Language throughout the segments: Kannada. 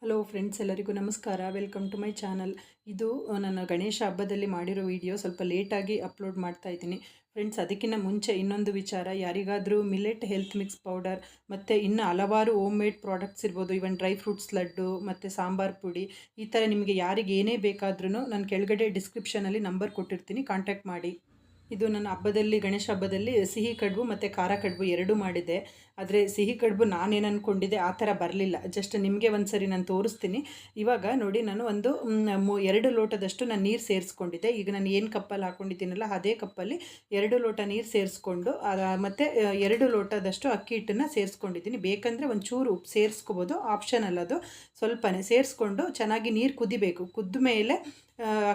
ಹಲೋ ಫ್ರೆಂಡ್ಸ್, ಎಲ್ಲರಿಗೂ ನಮಸ್ಕಾರ. Welcome to my channel. ಇದು ನನ್ನ ಗಣೇಶ ಹಬ್ಬದಲ್ಲಿ ಮಾಡಿರೋ ವಿಡಿಯೋ. ಸ್ವಲ್ಪ ಲೇಟಾಗಿ ಅಪ್ಲೋಡ್ ಮಾಡ್ತಾ ಇದ್ದೀನಿ ಫ್ರೆಂಡ್ಸ್. ಅದಕ್ಕಿಂತ ಮುಂಚೆ ಇನ್ನೊಂದು ವಿಚಾರ, ಯಾರಿಗಾದರೂ ಮಿಲೆಟ್ ಹೆಲ್ತ್ ಮಿಕ್ಸ್ ಪೌಡರ್ ಮತ್ತು ಇನ್ನು ಹಲವಾರು ಹೋಮ್ ಮೇಡ್ ಪ್ರಾಡಕ್ಟ್ಸ್ ಇರ್ಬೋದು, ಇವನ್ ಡ್ರೈ ಫ್ರೂಟ್ಸ್ ಲಡ್ಡು ಮತ್ತು ಸಾಂಬಾರ್ ಪುಡಿ, ಈ ಥರ ನಿಮಗೆ ಯಾರಿಗೆ ಏನೇ ಬೇಕಾದ್ರೂ ನಾನು ಕೆಳಗಡೆ ಡಿಸ್ಕ್ರಿಪ್ಷನಲ್ಲಿ ನಂಬರ್ ಕೊಟ್ಟಿರ್ತೀನಿ, ಕಾಂಟ್ಯಾಕ್ಟ್ ಮಾಡಿ. ಇದು ನನ್ನ ಹಬ್ಬದಲ್ಲಿ, ಗಣೇಶ ಹಬ್ಬದಲ್ಲಿ ಸಿಹಿ ಕಡುಬು ಮತ್ತು ಖಾರ ಕಡುಬು ಎರಡೂ ಮಾಡಿದೆ. ಆದರೆ ಸಿಹಿ ಕಡುಬು ನಾನೇನು ಅಂದ್ಕೊಂಡಿದ್ದೆ ಆ ಥರ ಬರಲಿಲ್ಲ. ಜಸ್ಟ್ ನಿಮಗೆ ಒಂದು ಸರಿ ನಾನು ತೋರಿಸ್ತೀನಿ. ಇವಾಗ ನೋಡಿ, ನಾನು ಒಂದು 2 ಲೋಟದಷ್ಟು ನಾನು ನೀರು ಸೇರಿಸ್ಕೊಂಡಿದ್ದೆ. ಈಗ ನಾನು ಏನು ಕಪ್ಪಲ್ಲಿ ಹಾಕ್ಕೊಂಡಿದ್ದೀನಲ್ಲ ಅದೇ ಕಪ್ಪಲ್ಲಿ 2 ಲೋಟ ನೀರು ಸೇರಿಸ್ಕೊಂಡು ಮತ್ತು 2 ಲೋಟದಷ್ಟು ಅಕ್ಕಿ ಹಿಟ್ಟನ್ನು ಸೇರಿಸ್ಕೊಂಡಿದ್ದೀನಿ. ಬೇಕಂದರೆ ಒಂಚೂರು ಉಪ್ಪು ಸೇರಿಸ್ಕೋಬೋದು, ಆಪ್ಷನಲ್ ಅದು. ಸ್ವಲ್ಪನೇ ಸೇರಿಸ್ಕೊಂಡು ಚೆನ್ನಾಗಿ ನೀರು ಕುದಿಬೇಕು. ಕುದ್ದ ಮೇಲೆ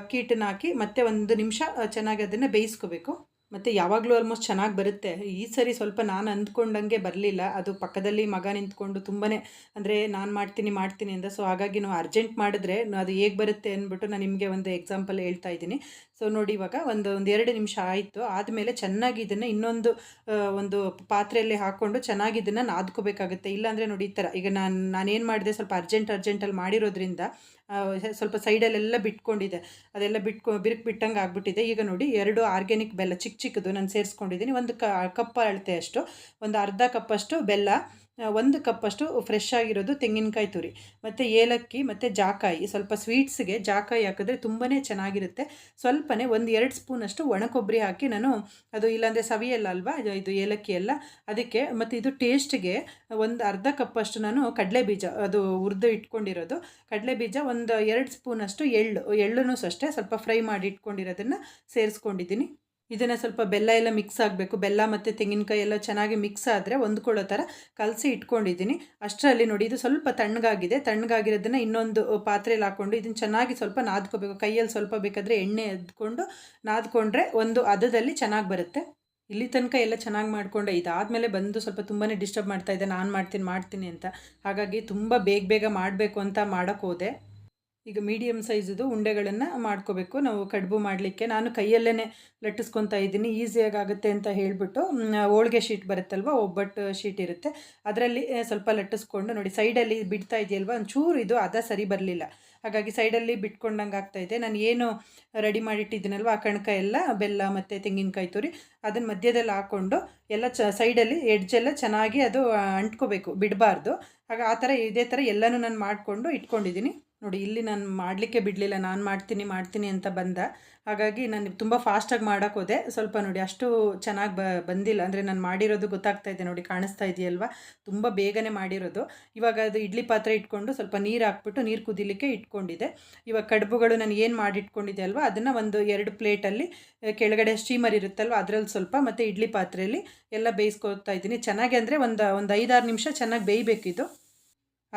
ಅಕ್ಕಿ ಹಿಟ್ಟನ್ನು ಹಾಕಿ ಮತ್ತೆ 1 ನಿಮಿಷ ಚೆನ್ನಾಗಿ ಅದನ್ನು ಬೇಯಿಸ್ಕೋಬೇಕು. ಮತ್ತು ಯಾವಾಗಲೂ ಆಲ್ಮೋಸ್ಟ್ ಚೆನ್ನಾಗಿ ಬರುತ್ತೆ. ಈ ಸರಿ ಸ್ವಲ್ಪ ನಾನು ಅಂದ್ಕೊಂಡಂಗೆ ಬರಲಿಲ್ಲ. ಅದು ಪಕ್ಕದಲ್ಲಿ ಮಗ ನಿಂತ್ಕೊಂಡು ತುಂಬಾ ಅಂದರೆ ನಾನು ಮಾಡ್ತೀನಿ ಅಂದ. ಸೊ ಹಾಗಾಗಿ ನಾವು ಅರ್ಜೆಂಟ್ ಮಾಡಿದ್ರೆ ಅದು ಹೇಗೆ ಬರುತ್ತೆ ಅಂದ್ಬಿಟ್ಟು ನಾನು ನಿಮಗೆ ಒಂದು ಎಕ್ಸಾಂಪಲ್ ಹೇಳ್ತಾ ಇದ್ದೀನಿ. ಸೊ ನೋಡಿ, ಇವಾಗ ಒಂದು 2 ನಿಮಿಷ ಆಯಿತು. ಆದಮೇಲೆ ಚೆನ್ನಾಗಿ ಇದನ್ನು ಇನ್ನೊಂದು ಒಂದು ಪಾತ್ರೆಯಲ್ಲಿ ಹಾಕ್ಕೊಂಡು ಚೆನ್ನಾಗಿ ಇದನ್ನು ನಾದ್ಕೋಬೇಕಾಗುತ್ತೆ. ಇಲ್ಲಾಂದರೆ ನೋಡಿ ಈ ಥರ, ಈಗ ನಾನೇನು ಮಾಡಿದೆ, ಸ್ವಲ್ಪ ಅರ್ಜೆಂಟಲ್ಲಿ ಮಾಡಿರೋದ್ರಿಂದ ಸ್ವಲ್ಪ ಸೈಡಲ್ಲೆಲ್ಲ ಬಿಟ್ಕೊಂಡಿದೆ. ಅದೆಲ್ಲ ಬಿರುಕು ಬಿಟ್ಟಂಗೆ ಆಗ್ಬಿಟ್ಟಿದೆ. ಈಗ ನೋಡಿ, 2 ಆರ್ಗ್ಯಾನಿಕ್ ಬೆಲ್ಲ ಚಿಕ್ಕದು ನಾನು ಸೇರಿಸ್ಕೊಂಡಿದ್ದೀನಿ. ಒಂದು ಕಪ್ ಅಳತೆ ಅಷ್ಟು, ಒಂದು ಅರ್ಧ ಕಪ್ಪಷ್ಟು ಬೆಲ್ಲ, 1 ಕಪ್ಪಷ್ಟು ಫ್ರೆಶ್ ಆಗಿರೋದು ತೆಂಗಿನಕಾಯಿ ತುರಿ, ಮತ್ತು ಏಲಕ್ಕಿ ಮತ್ತು ಜಾಕಾಯಿ. ಸ್ವಲ್ಪ ಸ್ವೀಟ್ಸ್ಗೆ ಜಾಕಾಯಿ ಹಾಕಿದ್ರೆ ತುಂಬಾ ಚೆನ್ನಾಗಿರುತ್ತೆ. ಸ್ವಲ್ಪನೇ 1-2 ಸ್ಪೂನಷ್ಟು ಒಣ ಕೊಬ್ಬರಿ ಹಾಕಿ ನಾನು, ಅದು ಇಲ್ಲಾಂದರೆ ಸವಿಯಲ್ಲ ಅಲ್ವಾ ಇದು ಏಲಕ್ಕಿ ಎಲ್ಲ, ಅದಕ್ಕೆ. ಮತ್ತು ಇದು ಟೇಸ್ಟ್ಗೆ ಒಂದು ಅರ್ಧ ಕಪ್ಪಷ್ಟು ನಾನು ಕಡಲೆಬೀಜ, ಅದು ಹುರಿದು ಇಟ್ಕೊಂಡಿರೋದು ಕಡಲೆಬೀಜ, ಒಂದು 2 ಸ್ಪೂನಷ್ಟು ಎಳ್ಳನ್ನು ಅಷ್ಟೇ ಸ್ವಲ್ಪ ಫ್ರೈ ಮಾಡಿ ಇಟ್ಕೊಂಡಿರೋದನ್ನು ಸೇರಿಸ್ಕೊಂಡಿದ್ದೀನಿ. ಇದನ್ನು ಸ್ವಲ್ಪ ಬೆಲ್ಲ ಎಲ್ಲ ಮಿಕ್ಸ್ ಆಗಬೇಕು. ಬೆಲ್ಲ ಮತ್ತು ತೆಂಗಿನಕಾಯಿ ಎಲ್ಲ ಚೆನ್ನಾಗಿ ಮಿಕ್ಸ್ ಆದರೆ ಹೊಂದ್ಕೊಳ್ಳೋ ಥರ ಕಲಸಿ ಇಟ್ಕೊಂಡಿದ್ದೀನಿ. ಅಷ್ಟರಲ್ಲಿ ನೋಡಿ, ಇದು ಸ್ವಲ್ಪ ತಣ್ಣಗಾಗಿರೋದನ್ನು ಇನ್ನೊಂದು ಪಾತ್ರೆಯಲ್ಲಿ ಹಾಕ್ಕೊಂಡು ಇದನ್ನು ಚೆನ್ನಾಗಿ ಸ್ವಲ್ಪ ನಾದ್ಕೋಬೇಕು. ಕೈಯಲ್ಲಿ ಸ್ವಲ್ಪ ಬೇಕಾದರೆ ಎಣ್ಣೆ ಎದ್ಕೊಂಡು ನಾದ್ಕೊಂಡ್ರೆ ಒಂದು ಹದದಲ್ಲಿ ಚೆನ್ನಾಗಿ ಬರುತ್ತೆ. ಇಲ್ಲಿ ತನಕ ಎಲ್ಲ ಚೆನ್ನಾಗಿ ಮಾಡಿಕೊಂಡೆ. ಇದಾದಮೇಲೆ ಬಂದು ಸ್ವಲ್ಪ ತುಂಬಾ ಡಿಸ್ಟರ್ಬ್ ಮಾಡ್ತಾಯಿದ್ದೆ, ನಾನು ಮಾಡ್ತೀನಿ ಅಂತ. ಹಾಗಾಗಿ ತುಂಬ ಬೇಗ ಮಾಡಬೇಕು ಅಂತ ಮಾಡೋಕ್ಕೆ ಹೋದೆ. ಈಗ ಮೀಡಿಯಮ್ ಸೈಜದು ಉಂಡೆಗಳನ್ನು ಮಾಡ್ಕೋಬೇಕು ನಾವು ಕಡುಬು ಮಾಡಲಿಕ್ಕೆ. ನಾನು ಕೈಯಲ್ಲೇ ಲಟ್ಟಿಸ್ಕೊತಾ ಇದ್ದೀನಿ, ಈಸಿಯಾಗಿ ಆಗುತ್ತೆ ಅಂತ ಹೇಳಿಬಿಟ್ಟು. ಹೋಳಿಗೆ ಶೀಟ್ ಬರುತ್ತಲ್ವ, ಒಬ್ಬಟ್ಟು ಶೀಟ್ ಇರುತ್ತೆ, ಅದರಲ್ಲಿ ಸ್ವಲ್ಪ ಲಟ್ಟಿಸ್ಕೊಂಡು ನೋಡಿ, ಸೈಡಲ್ಲಿ ಬಿಡ್ತಾ ಇದೆಯಲ್ವ, ಒಂಚೂರು ಇದು ಅದ ಸರಿ ಬರಲಿಲ್ಲ. ಹಾಗಾಗಿ ಸೈಡಲ್ಲಿ ಬಿಟ್ಕೊಂಡಂಗೆ ಆಗ್ತಾಯಿದೆ. ನಾನು ಏನು ರೆಡಿ ಮಾಡಿಟ್ಟಿದ್ದೀನಲ್ವ ಆ ಕಣಕ ಎಲ್ಲ, ಬೆಲ್ಲ ಮತ್ತು ತೆಂಗಿನಕಾಯಿ ತುರಿ, ಅದನ್ನು ಮಧ್ಯದಲ್ಲಿ ಹಾಕ್ಕೊಂಡು ಎಲ್ಲ ಸೈಡಲ್ಲಿ ಎಡ್ಜೆಲ್ಲ ಚೆನ್ನಾಗಿ ಅದು ಅಂಟ್ಕೋಬೇಕು, ಬಿಡಬಾರ್ದು. ಆಗ ಆ ಥರ ಇದೇ ಥರ ಎಲ್ಲನೂ ನಾನು ಮಾಡಿಕೊಂಡು ಇಟ್ಕೊಂಡಿದ್ದೀನಿ. ನೋಡಿ, ಇಲ್ಲಿ ನಾನು ಮಾಡಲಿಕ್ಕೆ ಬಿಡಲಿಲ್ಲ, ನಾನು ಮಾಡ್ತೀನಿ ಅಂತ ಬಂದ. ಹಾಗಾಗಿ ನಾನು ತುಂಬ ಫಾಸ್ಟಾಗಿ ಮಾಡೋಕ್ಕೆ ಹೋದೆ. ಸ್ವಲ್ಪ ನೋಡಿ, ಅಷ್ಟು ಚೆನ್ನಾಗಿ ಬಂದಿಲ್ಲ. ಅಂದರೆ ನಾನು ಮಾಡಿರೋದು ಗೊತ್ತಾಗ್ತಾ ಇದೆ ನೋಡಿ, ಕಾಣಿಸ್ತಾ ಇದೆಯಲ್ವ, ತುಂಬ ಬೇಗನೆ ಮಾಡಿರೋದು. ಇವಾಗ ಅದು ಇಡ್ಲಿ ಪಾತ್ರೆ ಇಟ್ಕೊಂಡು ಸ್ವಲ್ಪ ನೀರು ಹಾಕ್ಬಿಟ್ಟು ನೀರು ಕುದಿಲಿಕ್ಕೆ ಇಟ್ಕೊಂಡಿದ್ದೆ. ಇವಾಗ ಕಡುಬುಗಳು ನಾನು ಏನು ಮಾಡಿಟ್ಕೊಂಡಿದ್ದೆ ಅಲ್ವ, ಅದನ್ನು ಒಂದು 2 ಪ್ಲೇಟಲ್ಲಿ ಕೆಳಗಡೆ ಸ್ಟೀಮರ್ ಇರುತ್ತಲ್ವ ಅದರಲ್ಲಿ ಸ್ವಲ್ಪ, ಮತ್ತು ಇಡ್ಲಿ ಪಾತ್ರೆಯಲ್ಲಿ ಎಲ್ಲ ಬೇಯಿಸ್ಕೊತಾ ಇದ್ದೀನಿ ಚೆನ್ನಾಗಿ. ಅಂದರೆ ಒಂದು 5-6 ನಿಮಿಷ ಚೆನ್ನಾಗಿ ಬೇಯಬೇಕಿದು.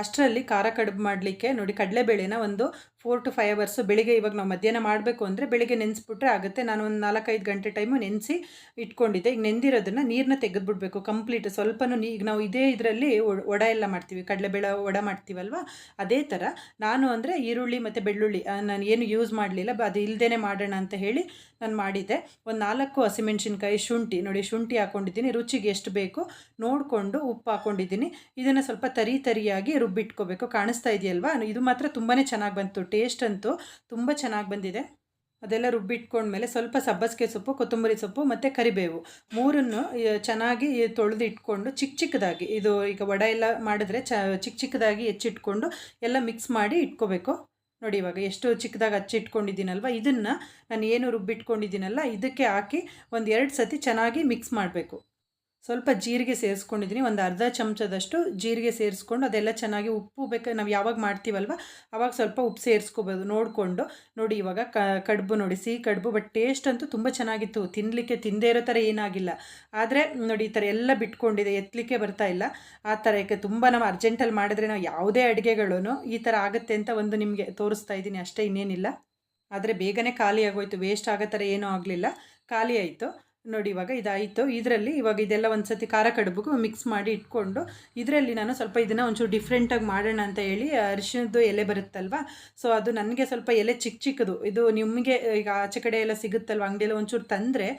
ಅಷ್ಟರಲ್ಲಿ ಖಾರ ಕಡುಬು ಮಾಡಲಿಕ್ಕೆ ನೋಡಿ, ಕಡಲೆಬೇಳೆನ ಒಂದು 4 to 5 hours ಬೆಳಿಗ್ಗೆ, ಇವಾಗ ನಾವು ಮಧ್ಯಾಹ್ನ ಮಾಡಬೇಕು ಅಂದರೆ ಬೆಳಿಗ್ಗೆ ನೆನೆಸ್ಬಿಟ್ರೆ ಆಗುತ್ತೆ. ನಾನು ಒಂದು 4-5 ಗಂಟೆ ಟೈಮು ನೆನೆಸಿ ಇಟ್ಕೊಂಡಿದ್ದೆ. ಈಗ ನೆಂದಿರೋದನ್ನು ನೀರನ್ನ ತೆಗೆದುಬಿಡ್ಬೇಕು ಕಂಪ್ಲೀಟ್. ಸ್ವಲ್ಪನೂ ಈಗ ನಾವು ಇದೇ ಇದರಲ್ಲಿ ವಡೆ ಎಲ್ಲ ಮಾಡ್ತೀವಿ, ಕಡಲೆಬೇಳೆ ವಡೆ ಮಾಡ್ತೀವಲ್ವ, ಅದೇ ಥರ ನಾನು ಅಂದರೆ ಈರುಳ್ಳಿ ಮತ್ತು ಬೆಳ್ಳುಳ್ಳಿ ನಾನು ಏನು ಯೂಸ್ ಮಾಡಲಿಲ್ಲ, ಅದು ಇಲ್ಲದೇ ಮಾಡೋಣ ಅಂತ ಹೇಳಿ ನಾನು ಮಾಡಿದ್ದೆ. ಒಂದು 4 ಹಸಿಮೆಣ್ಸಿನ್ಕಾಯಿ, ಶುಂಠಿ ನೋಡಿ, ಶುಂಠಿ ಹಾಕ್ಕೊಂಡಿದ್ದೀನಿ, ರುಚಿಗೆ ಎಷ್ಟು ಬೇಕು ನೋಡಿಕೊಂಡು ಉಪ್ಪು ಹಾಕ್ಕೊಂಡಿದ್ದೀನಿ. ಇದನ್ನು ಸ್ವಲ್ಪ ತರಿಯಾಗಿ ರುಬ್ಬಿಟ್ಕೋಬೇಕು. ಕಾಣಿಸ್ತಾ ಇದೆಯಲ್ವಾ, ಇದು ಮಾತ್ರ ತುಂಬಾ ಚೆನ್ನಾಗಿ ಬಂತು. ಟೇಸ್ಟ್ ಅಂತೂ ತುಂಬ ಚೆನ್ನಾಗಿ ಬಂದಿದೆ. ಅದೆಲ್ಲ ರುಬ್ಬಿಟ್ಕೊಂಡ್ಮೇಲೆ ಸ್ವಲ್ಪ ಸಬ್ಬಸಿಗೆ ಸೊಪ್ಪು, ಕೊತ್ತಂಬರಿ ಸೊಪ್ಪು ಮತ್ತು ಕರಿಬೇವು ಮೂರನ್ನು ಚೆನ್ನಾಗಿ ತೊಳೆದು ಇಟ್ಕೊಂಡು ಚಿಕ್ಕದಾಗಿ, ಇದು ಈಗ ವಡೆ ಎಲ್ಲ ಮಾಡಿದ್ರೆ ಚಿಕ್ಕದಾಗಿ ಹೆಚ್ಚಿಟ್ಕೊಂಡು ಎಲ್ಲ ಮಿಕ್ಸ್ ಮಾಡಿ ಇಟ್ಕೋಬೇಕು. ನೋಡಿ, ಇವಾಗ ಎಷ್ಟು ಚಿಕ್ಕದಾಗಿ ಹಚ್ಚಿಟ್ಕೊಂಡಿದ್ದೀನಲ್ವ, ಇದನ್ನು ನಾನು ಏನು ರುಬ್ಬಿಟ್ಕೊಂಡಿದ್ದೀನಲ್ಲ ಇದಕ್ಕೆ ಹಾಕಿ ಒಂದು 2 ಸತಿ ಚೆನ್ನಾಗಿ ಮಿಕ್ಸ್ ಮಾಡಬೇಕು. ಸ್ವಲ್ಪ ಜೀರಿಗೆ ಸೇರಿಸ್ಕೊಂಡಿದ್ದೀನಿ, ಒಂದು ಅರ್ಧ ಚಮಚದಷ್ಟು ಜೀರಿಗೆ ಸೇರಿಸ್ಕೊಂಡು ಅದೆಲ್ಲ ಚೆನ್ನಾಗಿ, ಉಪ್ಪು ಬೇಕಾದ್ರೆ ನಾವು ಯಾವಾಗ ಮಾಡ್ತೀವಲ್ವ ಆವಾಗ ಸ್ವಲ್ಪ ಉಪ್ಪು ಸೇರಿಸ್ಕೋಬೋದು ನೋಡಿಕೊಂಡು. ನೋಡಿ, ಇವಾಗ ಕಡುಬು ನೋಡಿ, ಸಿಹಿ ಕಡುಬು, ಬಟ್ ಟೇಸ್ಟ್ ಅಂತೂ ತುಂಬ ಚೆನ್ನಾಗಿತ್ತು. ತಿನ್ನಲಿಕ್ಕೆ ತಿಂದೇ ಇರೋ ಥರ ಏನಾಗಿಲ್ಲ. ಆದರೆ ನೋಡಿ, ಈ ಥರ ಎಲ್ಲ ಬಿಟ್ಕೊಂಡಿದೆ, ಎತ್ತಲಿಕ್ಕೆ ಬರ್ತಾ ಇಲ್ಲ ಆ ಥರ. ಯಾಕೆ ತುಂಬ ನಾವು ಅರ್ಜೆಂಟಲ್ಲಿ ಮಾಡಿದ್ರೆ ನಾವು ಯಾವುದೇ ಅಡುಗೆಗಳೂ ಈ ಥರ ಆಗುತ್ತೆ ಅಂತ ಒಂದು ನಿಮಗೆ ತೋರಿಸ್ತಾ ಇದ್ದೀನಿ ಅಷ್ಟೇ, ಇನ್ನೇನಿಲ್ಲ. ಆದರೆ ಬೇಗನೆ ಖಾಲಿ ಆಗೋಯ್ತು, ವೇಸ್ಟ್ ಆಗೋ ಥರ ಏನೂ ಆಗಲಿಲ್ಲ, ಖಾಲಿ ಆಯಿತು. ನೋಡಿ ಇವಾಗ ಇದಾಯಿತು. ಇದರಲ್ಲಿ ಇವಾಗ ಇದೆಲ್ಲ ಒಂದು ಸತಿ ಖಾರ ಕಡುಬುಗೂ ಮಿಕ್ಸ್ ಮಾಡಿ ಇಟ್ಕೊಂಡು, ಇದರಲ್ಲಿ ನಾನು ಸ್ವಲ್ಪ ಇದನ್ನು ಒಂಚೂರು ಡಿಫ್ರೆಂಟಾಗಿ ಮಾಡೋಣ ಅಂತ ಹೇಳಿ ಅರಿಶಿಣದ್ದು ಎಲೆ ಬರುತ್ತಲ್ವ, ಸೊ ಅದು ನನಗೆ ಸ್ವಲ್ಪ ಎಲೆ ಚಿಕ್ಕ ಚಿಕ್ಕದು, ಇದು ನಿಮಗೆ ಈಗ ಆಚೆ ಕಡೆ ಎಲ್ಲ ಸಿಗುತ್ತಲ್ವ ಅಂಗಡಿಯಲ್ಲಿ, ಒಂಚೂರು ತಂದರೆ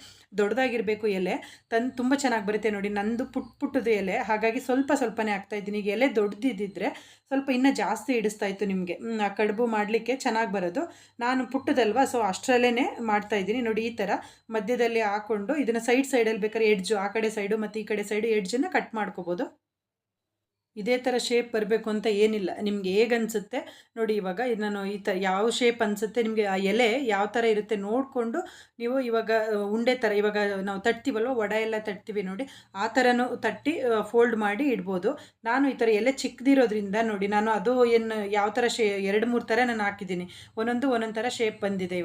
ದೊಡ್ಡದಾಗಿರಬೇಕು ಎಲೆ, ತಂದು ತುಂಬ ಚೆನ್ನಾಗಿ ಬರುತ್ತೆ. ನೋಡಿ ನಂದು ಪುಟ್ಟದು ಎಲೆ, ಹಾಗಾಗಿ ಸ್ವಲ್ಪ ಸ್ವಲ್ಪನೇ ಹಾಕ್ತಾಯಿದ್ದೀನಿ. ಈಗ ಎಲೆ ದೊಡ್ಡದಿದ್ದರೆ ಸ್ವಲ್ಪ ಇನ್ನೂ ಜಾಸ್ತಿ ಹಿಡಿಸ್ತಾ ಇತ್ತು ನಿಮಗೆ ಆ ಕಡುಬು ಮಾಡಲಿಕ್ಕೆ ಚೆನ್ನಾಗಿ ಬರೋದು. ನಾನು ಪುಟ್ಟದಲ್ವ, ಸೊ ಅಷ್ಟರಲ್ಲೇ ಮಾಡ್ತಾಯಿದ್ದೀನಿ. ನೋಡಿ ಈ ಥರ ಮಧ್ಯದಲ್ಲಿ ಹಾಕ್ಕೊಂಡು ಇದನ್ನು ಸೈಡಲ್ಲಿ ಬೇಕಾದ್ರೆ ಎಡ್ಜು, ಆ ಕಡೆ ಸೈಡು ಮತ್ತು ಈ ಕಡೆ ಸೈಡು ಎಡ್ಜನ್ನು ಕಟ್ ಮಾಡ್ಕೋಬೋದು. ಇದೇ ಥರ ಶೇಪ್ ಬರಬೇಕು ಅಂತ ಏನಿಲ್ಲ, ನಿಮ್ಗೆ ಹೇಗೆ ಅನಿಸುತ್ತೆ ನೋಡಿ. ಇವಾಗ ನಾನು ಈ ಥರ ಯಾವ ಶೇಪ್ ಅನಿಸುತ್ತೆ ನಿಮಗೆ, ಆ ಎಲೆ ಯಾವ ಥರ ಇರುತ್ತೆ ನೋಡಿಕೊಂಡು ನೀವು ಇವಾಗ ಉಂಡೆ ಥರ, ಇವಾಗ ನಾವು ತಟ್ತೀವಲ್ವ ವಡೆ ಎಲ್ಲ ತಟ್ತೀವಿ ನೋಡಿ, ಆ ಥರನೂ ತಟ್ಟಿ ಫೋಲ್ಡ್ ಮಾಡಿ ಇಡ್ಬೋದು. ನಾನು ಈ ಥರ ಎಲೆ ಚಿಕ್ಕದಿರೋದ್ರಿಂದ ನೋಡಿ, ನಾನು ಅದು ಏನು ಯಾವ ಥರ 2-3 ಥರ ನಾನು ಹಾಕಿದ್ದೀನಿ, ಒಂದೊಂದು ಥರ ಶೇಪ್ ಬಂದಿದೆ.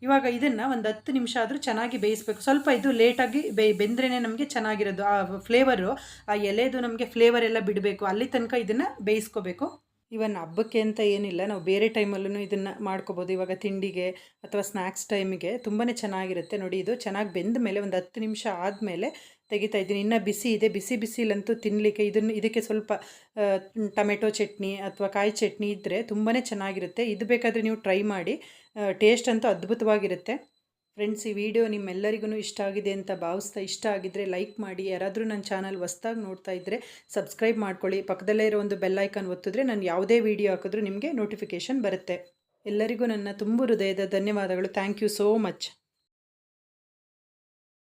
ಇವಾಗ ಇದನ್ನು ಒಂದು 10 ನಿಮಿಷ ಆದರೂ ಚೆನ್ನಾಗಿ ಬೇಯಿಸಬೇಕು. ಸ್ವಲ್ಪ ಇದು ಲೇಟಾಗಿ ಬೆಂದ್ರೇ ನಮಗೆ ಚೆನ್ನಾಗಿರೋದು, ಆ ಫ್ಲೇವರು, ಆ ಎಲೆದು ನಮಗೆ ಫ್ಲೇವರ್ ಎಲ್ಲ ಬಿಡಬೇಕು, ಅಲ್ಲಿ ತನಕ ಇದನ್ನು ಬೇಯಿಸ್ಕೋಬೇಕು. ಇವನ್ ಹಬ್ಬಕ್ಕೆ ಅಂತ ಏನಿಲ್ಲ, ನಾವು ಬೇರೆ ಟೈಮಲ್ಲೂ ಇದನ್ನು ಮಾಡ್ಕೋಬೋದು. ಇವಾಗ ತಿಂಡಿಗೆ ಅಥವಾ ಸ್ನ್ಯಾಕ್ಸ್ ಟೈಮಿಗೆ ತುಂಬಾ ಚೆನ್ನಾಗಿರುತ್ತೆ. ನೋಡಿ ಇದು ಚೆನ್ನಾಗಿ ಬೆಂದ ಮೇಲೆ ಒಂದು 10 ನಿಮಿಷ ಆದಮೇಲೆ ತೆಗಿತಾ ಇದ್ದೀನಿ. ಇನ್ನೂ ಬಿಸಿ ಇದೆ, ಬಿಸಿಲಂತೂ ತಿನ್ನಲಿಕ್ಕೆ ಇದಕ್ಕೆ ಸ್ವಲ್ಪ ಟೊಮೆಟೊ ಚಟ್ನಿ ಅಥವಾ ಕಾಯಿ ಚಟ್ನಿ ಇದ್ದರೆ ತುಂಬಾ ಚೆನ್ನಾಗಿರುತ್ತೆ. ಇದು ಬೇಕಾದರೆ ನೀವು ಟ್ರೈ ಮಾಡಿ, ಟೇಸ್ಟ್ ಅಂತೂ ಅದ್ಭುತವಾಗಿರುತ್ತೆ. ಫ್ರೆಂಡ್ಸ್, ಈ ವಿಡಿಯೋ ನಿಮ್ಮೆಲ್ಲರಿಗೂ ಇಷ್ಟ ಆಗಿದೆ ಅಂತ ಭಾವಿಸ್ತಾ, ಇಷ್ಟ ಆಗಿದ್ದರೆ ಲೈಕ್ ಮಾಡಿ. ಯಾರಾದರೂ ನನ್ನ ಚಾನಲ್ ಹೊಸ್ದಾಗಿ ನೋಡ್ತಾ ಇದ್ದರೆ ಸಬ್ಸ್ಕ್ರೈಬ್ ಮಾಡ್ಕೊಳ್ಳಿ. ಪಕ್ಕದಲ್ಲೇ ಇರೋ ಒಂದು ಬೆಲ್ ಐಕಾನ್ ಒತ್ತಿದ್ರೆ ನಾನು ಯಾವುದೇ ವಿಡಿಯೋ ಹಾಕಿದ್ರೂ ನಿಮಗೆ ನೋಟಿಫಿಕೇಷನ್ ಬರುತ್ತೆ. ಎಲ್ಲರಿಗೂ ನನ್ನ ತುಂಬ ಹೃದಯದ ಧನ್ಯವಾದಗಳು. Thank you so much.